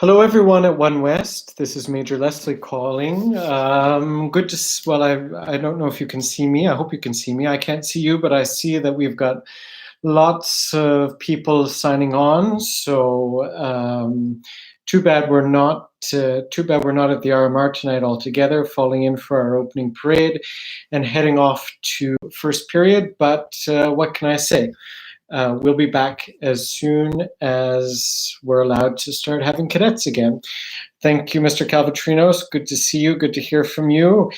Hello, everyone at One West. This is Major Leslie calling. Good to, well, I don't know if you can see me. I hope you can see me. I can't see you, but I see that we've got lots of people signing on. So too bad we're not at the RMR tonight altogether, falling in for our opening parade and heading off to first period. But what can I say? We'll be back as soon as we're allowed to start having cadets again. Thank you, Mr. Calvatrinos. Good to see you. Good to hear from you.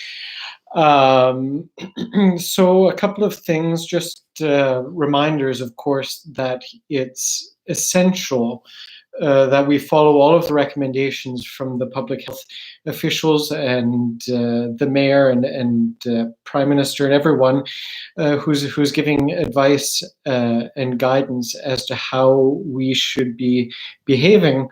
So a couple of things, just reminders, of course, that it's essential that we follow all of the recommendations from the public health officials and the mayor and prime minister and everyone who's giving advice and guidance as to how we should be behaving.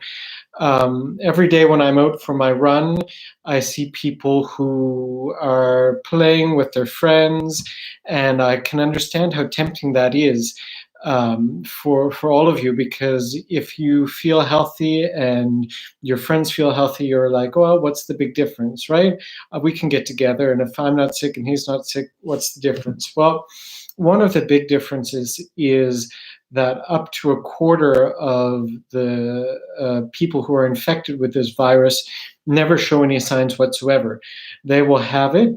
Every day when I'm out for my run, I see people who are playing with their friends, and I can understand how tempting that is for all of you, because if you feel healthy and your friends feel healthy, you're like, well, what's the big difference, right? We can get together, and if I'm not sick and he's not sick, what's the difference? Well, one of the big differences is that up to a quarter of the people who are infected with this virus never show any signs whatsoever. They will have it,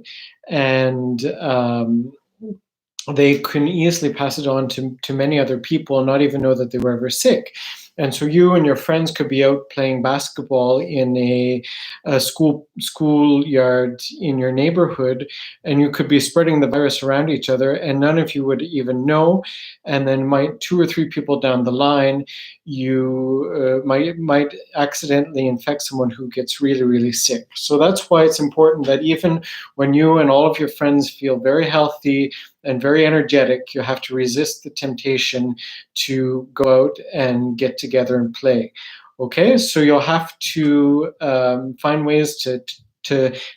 and they can easily pass it on to many other people and not even know that they were ever sick. And so you and your friends could be out playing basketball in a schoolyard in your neighborhood, and you could be spreading the virus around each other, and none of you would even know. And then two or three people down the line, you might accidentally infect someone who gets really, really sick. So that's why it's important that even when you and all of your friends feel very healthy and very energetic, you have to resist the temptation to go out and get together and play. Okay, so you'll have to find ways to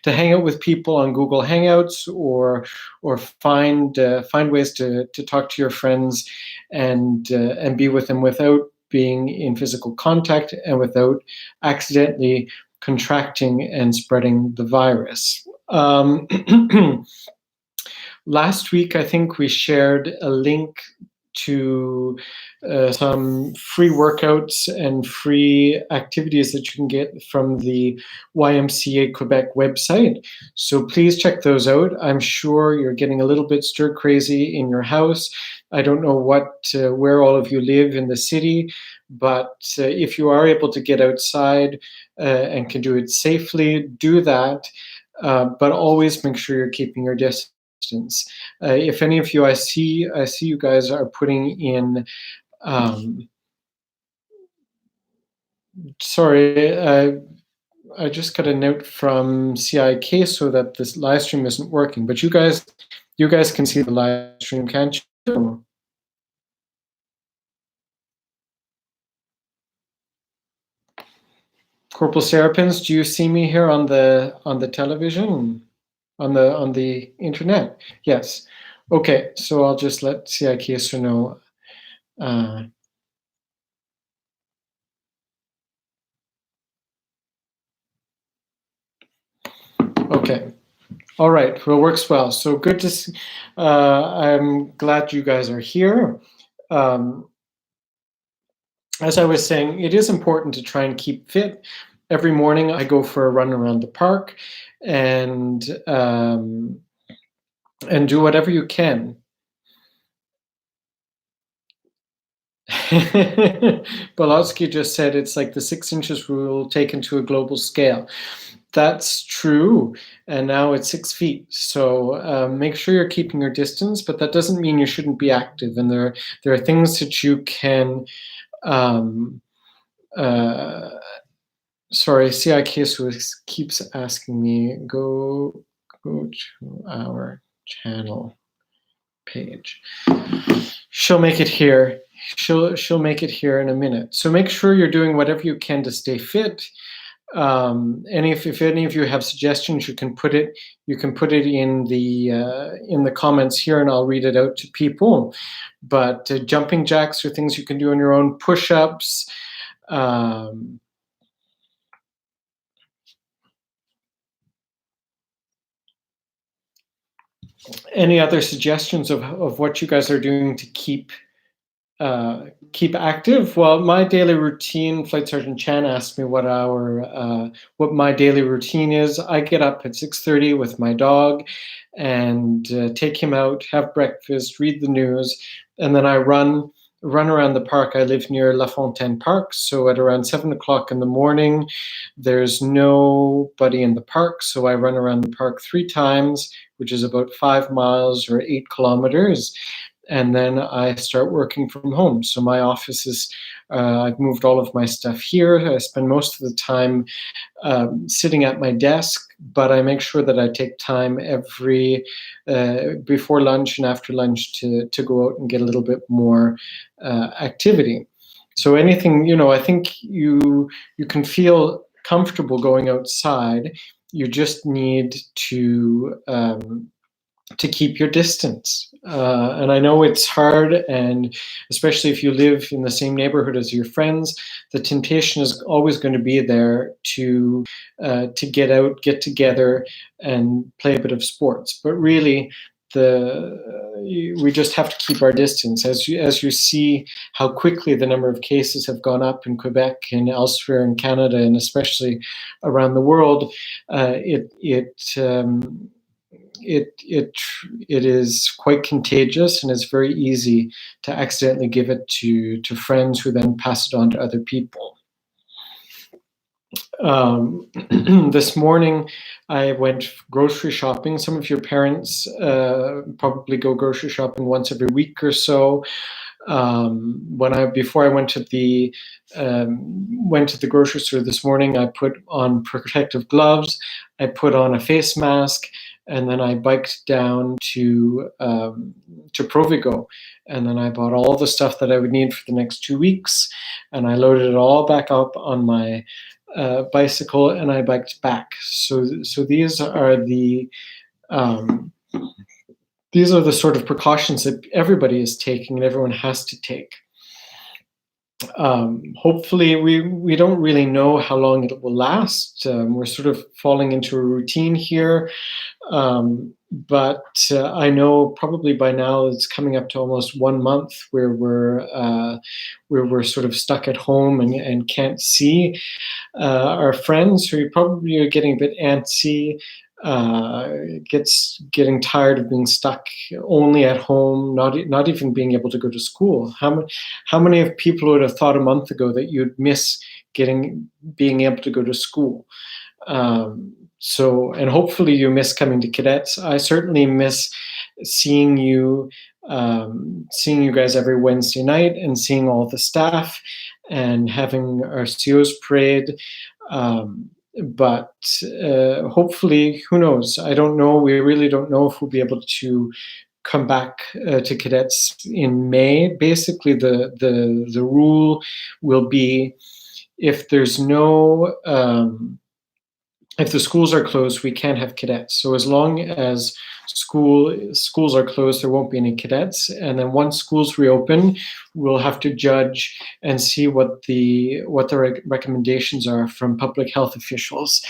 hang out with people on Google Hangouts, or find ways to talk to your friends and be with them without being in physical contact and without accidentally contracting and spreading the virus. Last week, I think we shared a link to some free workouts and free activities that you can get from the YMCA Quebec website. So please check those out. I'm sure you're getting a little bit stir crazy in your house. I don't know where all of you live in the city, but if you are able to get outside and can do it safely, do that. But always make sure you're keeping your distance. If any of you, I see you guys are putting in. Sorry, I just got a note from CIK so that this live stream isn't working. But you guys can see the live stream, can't you? Corporal Serapins, do you see me here on the television? On the internet? Yes. Okay, so I'll just let CIK know. Okay. All right. Well, works well. So good to see. I'm glad you guys are here. As I was saying, it is important to try and keep fit. Every morning I go for a run around the park, and do whatever you can. Bolotsky just said it's like the 6 inches rule taken to a global scale. That's true, and now it's 6 feet. So make sure you're keeping your distance, but that doesn't mean you shouldn't be active. And there are things that you can. Sorry, CIK keeps asking me go to our channel page. She'll make it here. She'll make it here in a minute. So make sure you're doing whatever you can to stay fit. And if any of you have suggestions, you can put it in the comments here, and I'll read it out to people. But jumping jacks are things you can do on your own. Push-ups, Any other suggestions of what you guys are doing to keep active? Well, my daily routine, Flight Sergeant Chan asked me what my daily routine is. I get up at 6:30 with my dog and take him out, have breakfast, read the news, and then I run around the park. I live near La Fontaine Park, so at around 7 o'clock in the morning, there's nobody in the park, so I run around the park 3 times, which is about 5 miles or 8 kilometers, and then I start working from home. So my office is, I've moved all of my stuff here. I spend most of the time sitting at my desk, but I make sure that I take time every before lunch and after lunch to go out and get a little bit more activity. So anything, I think you can feel comfortable going outside. You just need to keep your distance. And I know it's hard, and especially if you live in the same neighborhood as your friends, the temptation is always going to be there to get out, get together, and play a bit of sports. But really, we just have to keep our distance. As you see how quickly the number of cases have gone up in Quebec and elsewhere in Canada, and especially around the world, it is quite contagious, and it's very easy to accidentally give it to friends who then pass it on to other people. This morning I went grocery shopping. Some of your parents probably go grocery shopping once every week or so. Before I went to the grocery store this morning, I put on protective gloves, I put on a face mask, and then I biked down to Provigo, and then I bought all the stuff that I would need for the next 2 weeks, and I loaded it all back up on my bicycle, and I biked back. So these are the sort of precautions that everybody is taking and everyone has to take. Hopefully, we don't really know how long it will last. We're sort of falling into a routine here. But I know probably by now it's coming up to almost 1 month where we're sort of stuck at home and can't see our friends, who probably are getting a bit antsy, getting tired of being stuck only at home, not even being able to go to school. How many of people would have thought a month ago that you'd miss being able to go to school? And hopefully you miss coming to cadets. I certainly miss seeing you guys every Wednesday night, and seeing all the staff, and having our CO's parade. But hopefully, who knows? I don't know. We really don't know if we'll be able to come back to cadets in May. Basically, the rule will be, if there's no if the schools are closed, we can't have cadets. So as long as schools are closed, there won't be any cadets. And then once schools reopen, we'll have to judge and see what the recommendations are from public health officials.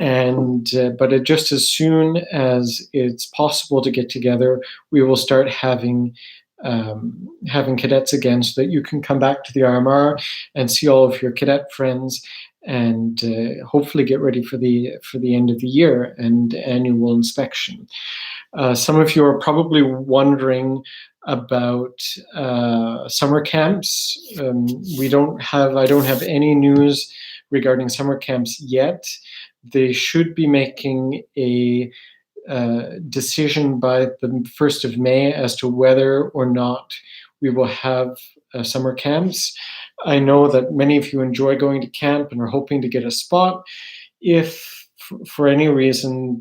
And but just as soon as it's possible to get together, we will start having cadets again, so that you can come back to the RMR and see all of your cadet friends, and hopefully get ready for the end of the year and annual inspection. Some of you are probably wondering about summer camps. I don't have any news regarding summer camps yet. They should be making a decision by the 1st of May as to whether or not we will have summer camps. I know that many of you enjoy going to camp and are hoping to get a spot. If for any reason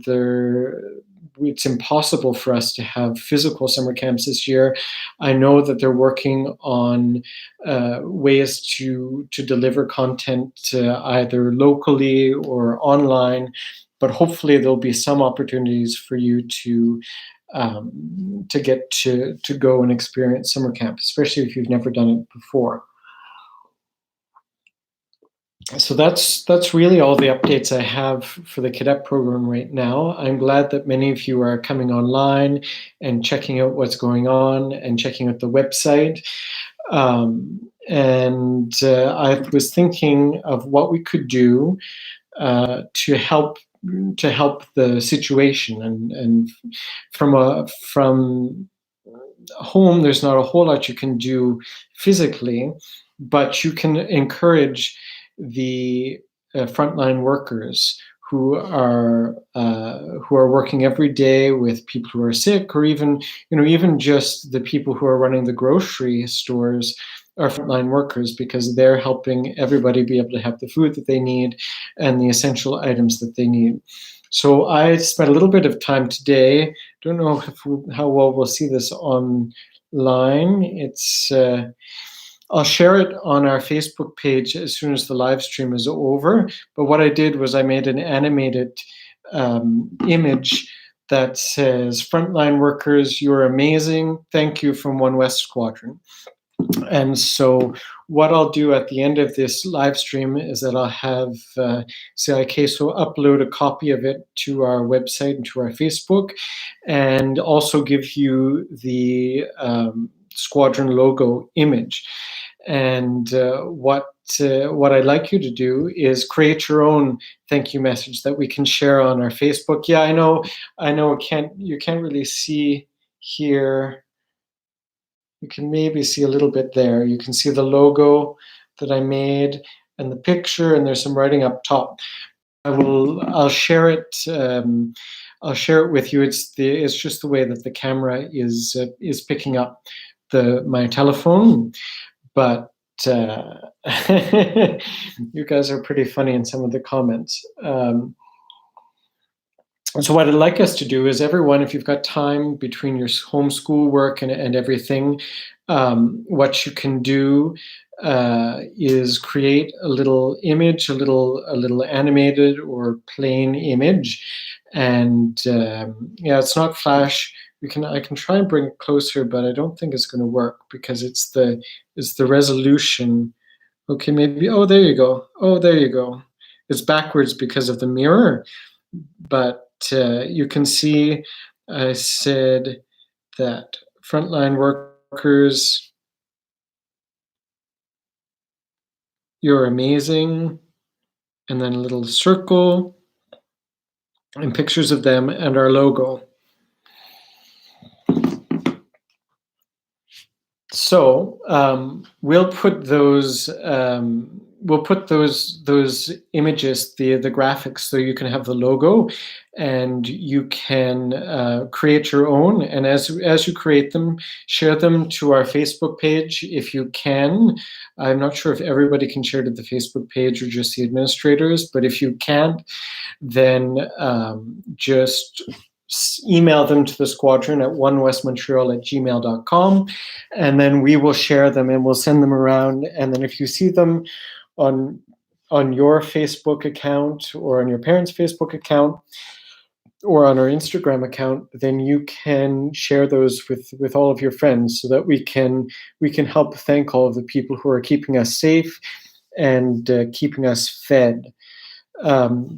it's impossible for us to have physical summer camps this year, I know that they're working on ways to deliver content either locally or online, but hopefully there'll be some opportunities for you to get to go and experience summer camp, especially if you've never done it before. So that's really all the updates I have for the cadet program right now. I'm glad that many of you are coming online and checking out what's going on and checking out the website. I was thinking of what we could do to help the situation, and from home there's not a whole lot you can do physically, but you can encourage the frontline workers who are working every day with people who are sick, or even just the people who are running the grocery stores are frontline workers, because they're helping everybody be able to have the food that they need and the essential items that they need. So I spent a little bit of time today. Don't know how well we'll see this online. I'll share it on our Facebook page as soon as the live stream is over. But what I did was I made an animated image that says, "Frontline workers, you're amazing. Thank you from One West Squadron." And so what I'll do at the end of this live stream is that I'll have CIKSO upload a copy of it to our website and to our Facebook, and also give you the squadron logo image. And what I'd like you to do is create your own thank you message that we can share on our Facebook. Yeah, I know you can't really see here. You can maybe see a little bit there. You can see the logo that I made and the picture, and there's some writing up top. I'll share it. I'll share it with you. It's just the way that the camera is picking up my telephone, but you guys are pretty funny in some of the comments. So what I'd like us to do is, everyone, if you've got time between your homeschool work and everything, what you can do is create a little image, a little animated or plain image. And yeah, it's not Flash. I can try and bring it closer, but I don't think it's going to work because it's the resolution. Okay, maybe. Oh, there you go. Oh, there you go. It's backwards because of the mirror, but you can see I said that frontline workers, you're amazing, and then a little circle and pictures of them and our logo. So we'll put those images, the graphics, so you can have the logo, and you can create your own. And as you create them, share them to our Facebook page if you can. I'm not sure if everybody can share to the Facebook page or just the administrators, but if you can't, then just email them to the squadron at onewestmontreal@gmail.com, and then we will share them and we'll send them around. And then if you see them on your Facebook account or on your parents' Facebook account or on our Instagram account, then you can share those with all of your friends, so that we can help thank all of the people who are keeping us safe and keeping us fed.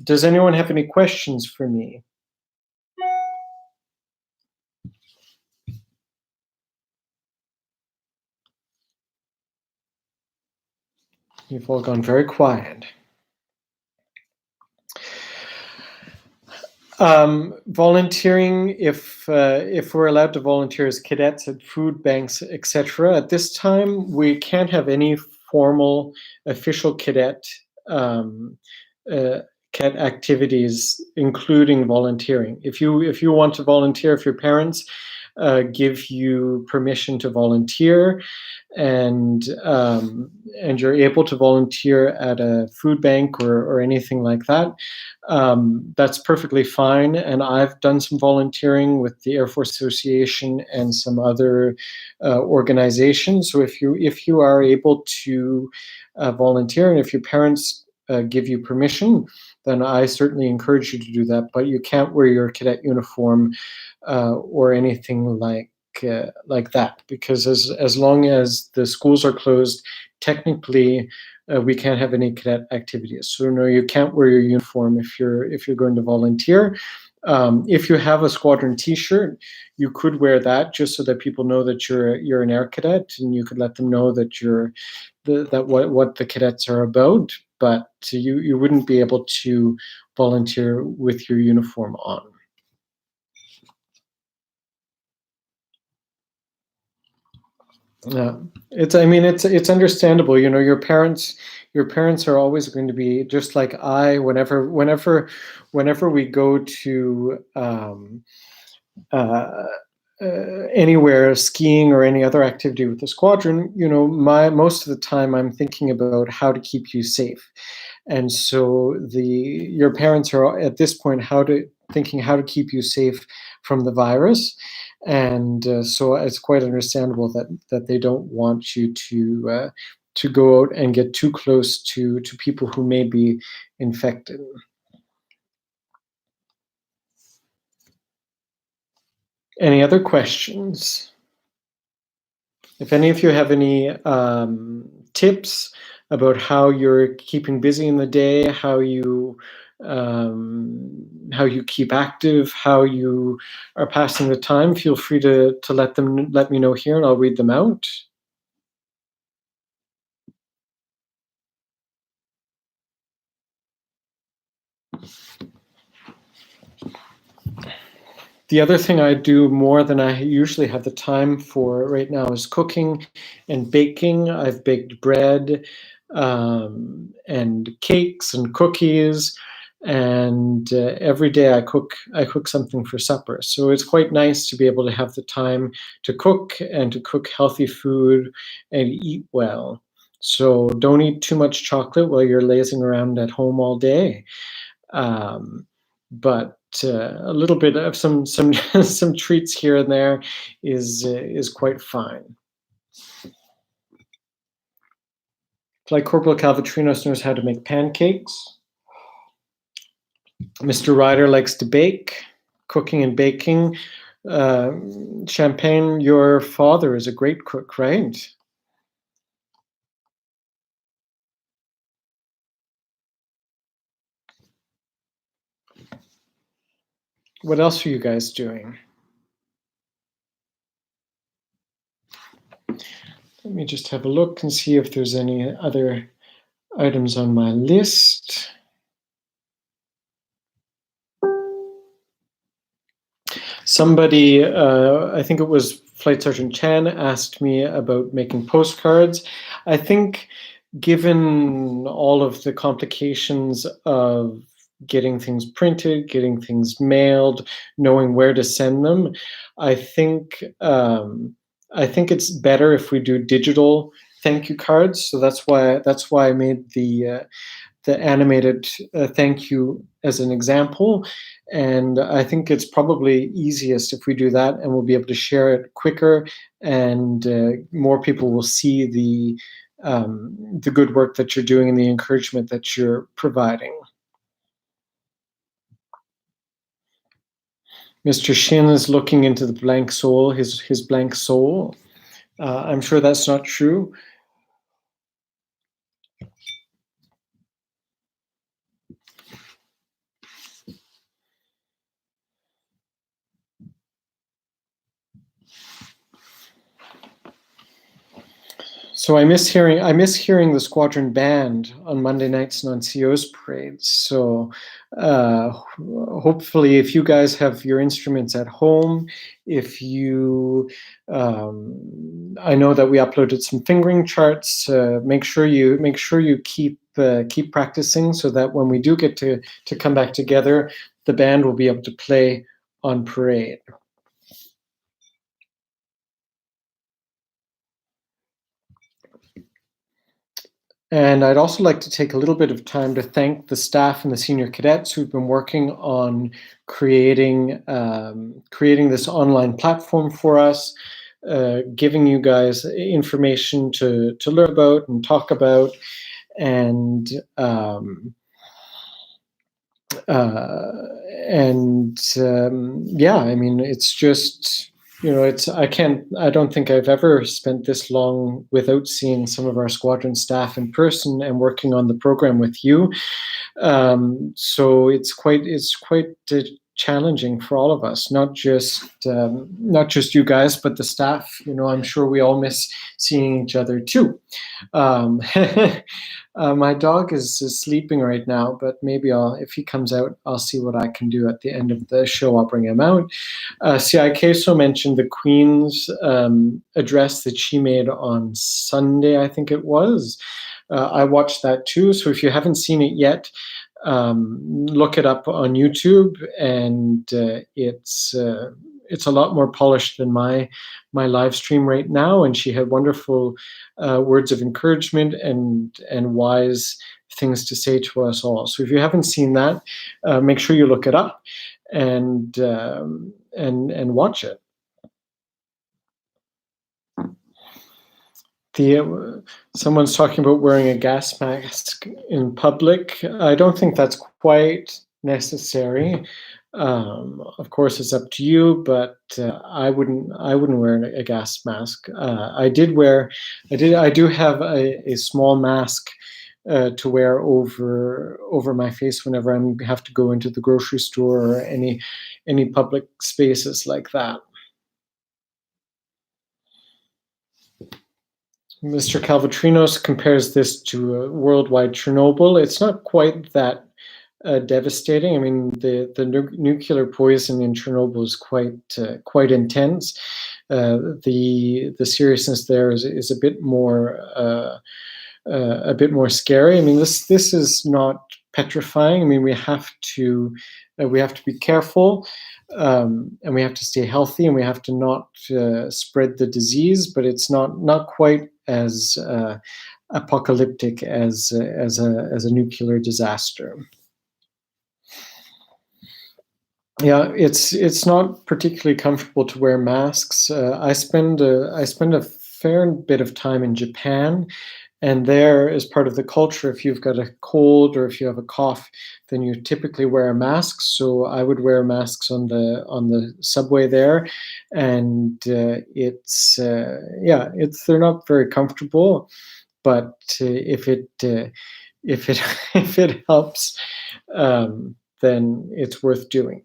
Does anyone have any questions for me? You've all gone very quiet. Volunteering, if we're allowed to volunteer as cadets at food banks, etc. At this time, we can't have any formal official cadet activities, including volunteering. If you want to volunteer, if your parents give you permission to volunteer, and you're able to volunteer at a food bank or anything like that, that's perfectly fine. And I've done some volunteering with the Air Force Association and some other organizations. So if you are able to volunteer, and if your parents give you permission, then I certainly encourage you to do that. But you can't wear your cadet uniform or anything like that, because as long as the schools are closed, technically we can't have any cadet activities. So no, you can't wear your uniform if you're going to volunteer. If you have a squadron T-shirt, you could wear that just so that people know that you're an air cadet, and you could let them know that what the cadets are about. But you wouldn't be able to volunteer with your uniform on. Yeah, it's understandable. Your parents are always going to be just like whenever we go to uh, anywhere, skiing or any other activity with the squadron, most of the time I'm thinking about how to keep you safe. And so your parents are at this point thinking how to keep you safe from the virus. And so it's quite understandable that they don't want you to go out and get too close to people who may be infected. Any other questions? If any of you have any tips about how you're keeping busy in the day, how you keep active, how you are passing the time, feel free to let me know here, and I'll read them out. The other thing I do more than I usually have the time for right now is cooking and baking. I've baked bread and cakes and cookies, and every day I cook something for supper. So it's quite nice to be able to have the time to cook and to cook healthy food and eat well. So don't eat too much chocolate while you're lazing around at home all day. But a little bit of some some treats here and there is quite fine. Flight Corporal Calvatrinos knows how to make pancakes. Mr. Ryder likes to bake, cooking and baking. Champagne, your father is a great cook, right? What else are you guys doing? Let me just have a look and see if there's any other items on my list. Somebody, I think it was Flight Sergeant Chan, asked me about making postcards. I think given all of the complications of getting things printed, getting things mailed, knowing where to send them, I think it's better if we do digital thank you cards. So that's why I made the animated thank you as an example. And I think it's probably easiest if we do that, and we'll be able to share it quicker, and more people will see the good work that you're doing and the encouragement that you're providing. Mr. Shin is looking into the blank soul, his blank soul. I'm sure that's not true. So I miss hearing the squadron band on Monday nights and on CO's parades. So hopefully, if you guys have your instruments at home, if you, I know that we uploaded some fingering charts. Make sure you keep practicing, so that when we do get to come back together, the band will be able to play on parade. And I'd also like to take a little bit of time to thank the staff and the senior cadets who've been working on creating this online platform for us, giving you guys information to learn about and talk about, and yeah, I mean, it's just I don't think I've ever spent this long without seeing some of our squadron staff in person and working on the program with you. So it's quite challenging for all of us, not just you guys, but the staff. I'm sure we all miss seeing each other too. Um, my dog is sleeping right now, but maybe if he comes out, I'll see what I can do at the end of the show. I'll bring him out. CI Queso mentioned the Queen's address that she made on Sunday, I think it was. I watched that too. So if you haven't seen it yet, look it up on YouTube, and it's a lot more polished than my live stream right now. And she had wonderful words of encouragement and wise things to say to us all. So if you haven't seen that, make sure you look it up and watch it. Someone's talking about wearing a gas mask in public. I don't think that's quite necessary. Of course, it's up to you, but I wouldn't wear a gas mask. I do have a small mask to wear over my face whenever I have to go into the grocery store or any public spaces like that. Mr. Calvatrinos compares this to a worldwide Chernobyl. It's not quite that devastating. I mean, the nuclear poison in Chernobyl is quite intense. The seriousness there is a bit more scary. I mean, this is not petrifying. I mean, we have to be careful. And we have to stay healthy, and we have to not spread the disease. But it's not quite as apocalyptic as a nuclear disaster. Yeah, it's not particularly comfortable to wear masks. I spend a fair bit of time in Japan, and there, as part of the culture, if you've got a cold or if you have a cough, then you typically wear a mask. So I would wear masks on the subway there, and they're not very comfortable, but if it helps, then it's worth doing.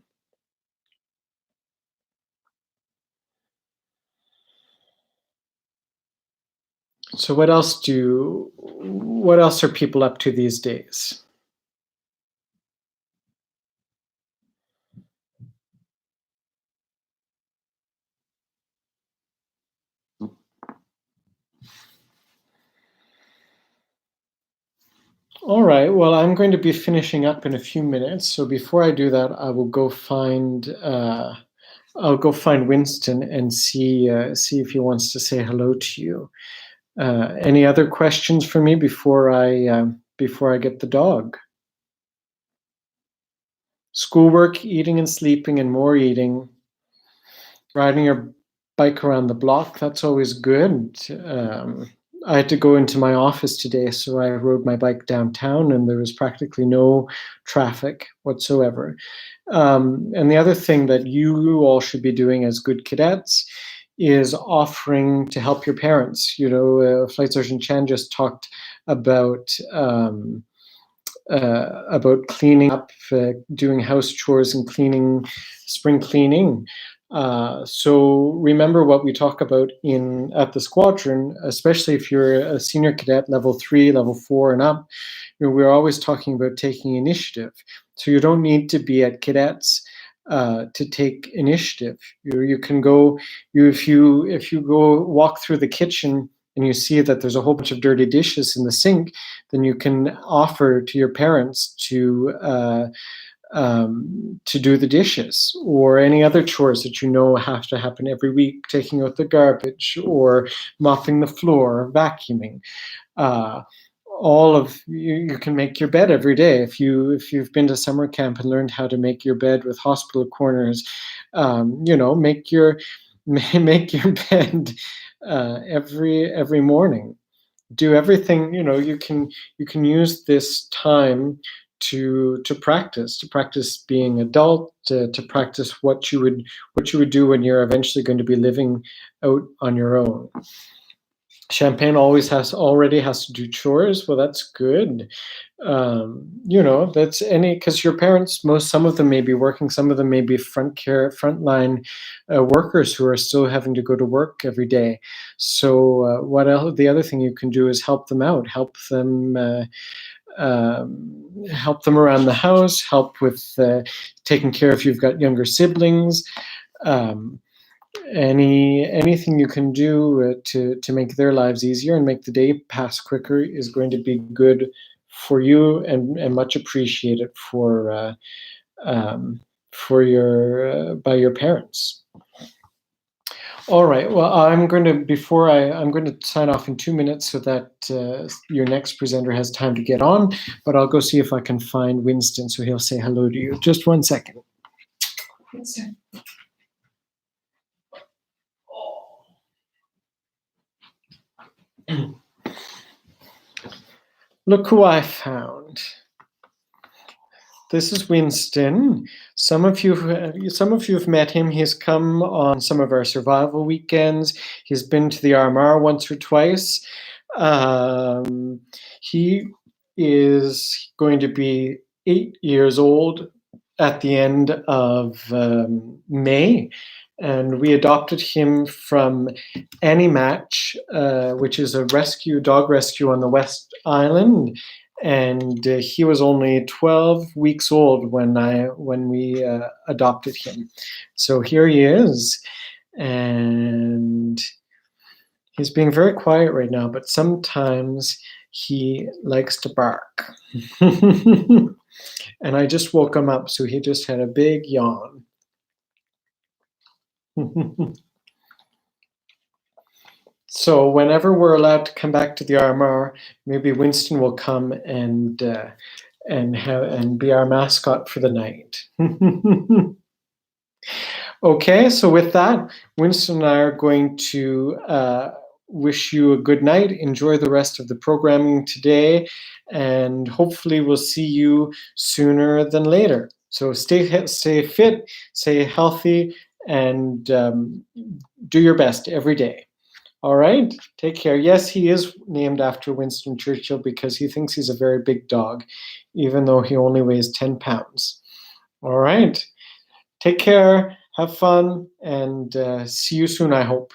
So what else are people up to these days? All right. Well, I'm going to be finishing up in a few minutes. So before I do that, I will go find Winston and see if he wants to say hello to you. Any other questions for me before I get the dog? Schoolwork, eating and sleeping, and more eating. Riding your bike around the block, that's always good. I had to go into my office today, so I rode my bike downtown, and there was practically no traffic whatsoever. And the other thing that you all should be doing as good cadets is offering to help your parents. Flight Sergeant Chan just talked about cleaning up, doing house chores and cleaning, spring cleaning. So remember what we talk about at the squadron, especially if you're a senior cadet, level 3, level 4 and up. We're always talking about taking initiative. So you don't need to be at cadets to take initiative. You can go, if you go walk through the kitchen and you see that there's a whole bunch of dirty dishes in the sink, then you can offer to your parents to do the dishes, or any other chores that have to happen every week, taking out the garbage or mopping the floor, vacuuming. You can make your bed every day. If you've been to summer camp and learned how to make your bed with hospital corners, make your bed every morning. Do everything. You can use this time to practice being adult, to practice what you would do when you're eventually going to be living out on your own. Champagne already has to do chores. Well, that's good. That's because your parents, some of them may be working, some of them may be frontline workers who are still having to go to work every day. So what else? The other thing you can do is help them out, help them around the house, help with taking care if you've got younger siblings. Anything you can do to make their lives easier and make the day pass quicker is going to be good for you and much appreciated for by your parents. All right. Well, I'm going to sign off in 2 minutes so that your next presenter has time to get on. But I'll go see if I can find Winston so he'll say hello to you. Just 1 second. Winston. Look who I found. This is Winston. Some of you have met him. He's come on some of our survival weekends. He's been to the RMR once or twice. He is going to be 8 years old at the end of May. And we adopted him from Animatch, which is a dog rescue on the West Island. And he was only 12 weeks old when we adopted him. So here he is. And he's being very quiet right now, but sometimes he likes to bark. And I just woke him up, so he just had a big yawn. So whenever we're allowed to come back to the RMR, maybe Winston will come and be our mascot for the night. Okay, so with that, Winston and I are going to wish you a good night. Enjoy the rest of the programming today, and hopefully we'll see you sooner than later. So stay fit, stay healthy, and do your best every day. All right, take care. Yes, he is named after Winston Churchill because he thinks he's a very big dog, even though he only weighs 10 pounds. All right, take care, have fun, and see you soon, I hope.